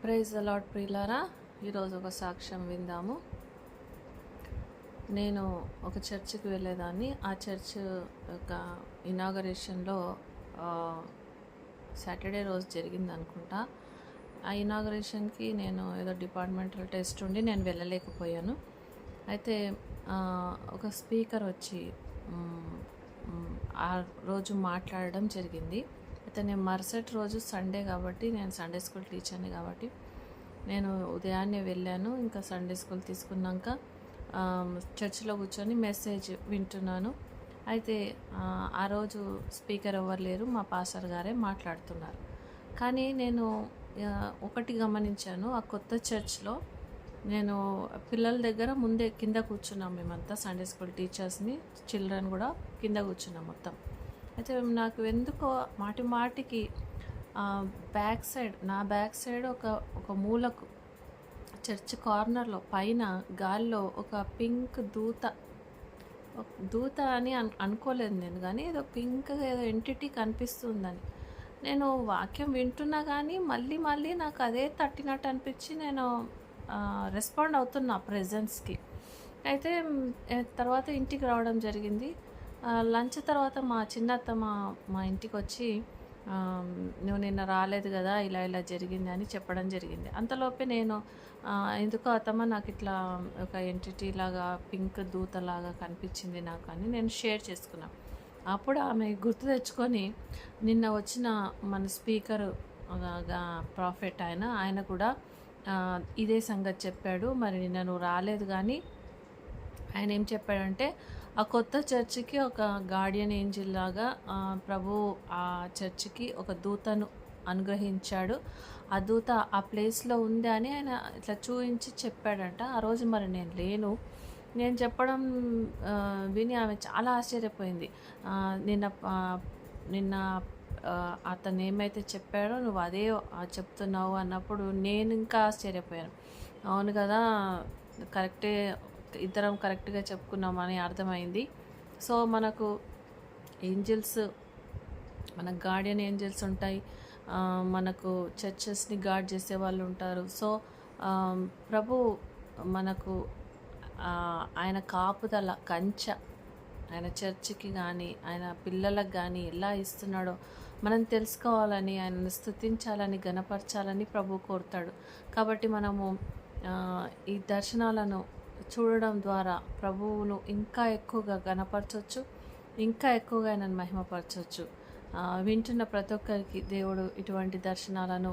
Praise the lord ప్రియులారా, ఈరోజు ఒక సాక్ష్యం విందాము. నేను ఒక చర్చికి వెళ్ళేదాన్ని. ఆ చర్చ్ యొక్క ఇనాగరేషన్లో సాటర్డే రోజు జరిగింది అనుకుంటా. ఆ ఇనాగరేషన్కి నేను ఏదో డిపార్ట్మెంటల్ టెస్ట్ ఉండి నేను వెళ్ళలేకపోయాను. అయితే ఒక స్పీకర్ వచ్చి ఆ రోజు మాట్లాడడం జరిగింది. అయితే నేను మరుసటి రోజు సండే కాబట్టి, నేను సండే స్కూల్ టీచర్ని కాబట్టి నేను ఉదయాన్నే వెళ్ళాను. ఇంకా సండే స్కూల్ తీసుకున్నాక చర్చిలో కూర్చొని మెసేజ్ వింటున్నాను. అయితే ఆ రోజు స్పీకర్ ఎవరు లేరు, మా పాస్టర్ గారే మాట్లాడుతున్నారు. కానీ నేను ఒకటి గమనించాను, ఆ కొత్త చర్చ్లో నేను పిల్లల దగ్గర ముందే కింద కూర్చున్నాం. మేమంతా సండే స్కూల్ టీచర్స్ని, చిల్డ్రన్ కూడా కింద కూర్చున్నాం మొత్తం. అయితే నాకు ఎందుకో మాటికి నా బ్యాక్ సైడ్ ఒక మూలకు చర్చ్ కార్నర్లో పైన గాల్లో ఒక పింక్ దూత అని అనుకోలేదు నేను, కానీ ఏదో పింక్ ఏదో ఎంటిటీ కనిపిస్తుందని నేను వాక్యం వింటున్నా. కానీ మళ్ళీ నాకు అదే తట్టినట్టు అనిపించి నేను రెస్పాండ్ అవుతున్నా ప్రెజెన్స్కి. అయితే తర్వాత ఇంటికి రావడం జరిగింది. లంచ్ తర్వాత మా చిన్నత్త మా ఇంటికి వచ్చి, నువ్వు నిన్న రాలేదు కదా, ఇలా జరిగింది అని చెప్పడం జరిగింది. అంతలోపే నేను ఎందుకో అత్తమ్మ నాకు ఇట్లా ఒక ఎంటిటీ లాగా పింక్ దూతలాగా కనిపించింది నాకు అని నేను షేర్ చేసుకున్నాను. అప్పుడు ఆమె గుర్తు తెచ్చుకొని, నిన్న వచ్చిన మన స్పీకర్ ప్రాఫెట్ ఆయన కూడా ఇదే సంగతి చెప్పాడు. మరి నిన్న నువ్వు రాలేదు, కానీ ఆయన ఏం చెప్పాడంటే, ఆ కొత్త చర్చికి ఒక గార్డియన్ ఏంజిల్ లాగా ప్రభు ఆ చర్చికి ఒక దూతను అనుగ్రహించాడు. ఆ దూత ఆ ప్లేస్లో ఉంది అని ఆయన ఇట్లా చూపించి చెప్పాడంట. ఆ రోజు మరి నేను లేను. నేను చెప్పడం విని ఆమె చాలా ఆశ్చర్యపోయింది. నిన్న అతను ఏమైతే చెప్పాడో నువ్వు అదే చెప్తున్నావు అన్నప్పుడు నేను ఇంకా ఆశ్చర్యపోయాను. అవును కదా, కరెక్టే, ఇద్దరం కరెక్ట్గా చెప్పుకున్నామని అర్థమైంది. సో మనకు ఏంజిల్స్, మనకు గార్డియన్ ఏంజిల్స్ ఉంటాయి, మనకు చర్చెస్ని గార్డ్ చేసే వాళ్ళు ఉంటారు. సో ప్రభు మనకు ఆయన కాపుదల కంచె ఆయన చర్చికి కానీ ఆయన పిల్లలకు కానీ ఎలా ఇస్తున్నాడో మనం తెలుసుకోవాలని, ఆయనను స్తుతించాలని, గణపరచాలని ప్రభు కోరుతాడు. కాబట్టి మనము ఈ దర్శనాలను చూడడం ద్వారా ప్రభువును ఇంకా ఎక్కువగా గణపరచవచ్చు, ఇంకా ఎక్కువగా ఆయనను మహిమపరచవచ్చు. వింటున్న ప్రతి ఒక్కరికి దేవుడు ఇటువంటి దర్శనాలను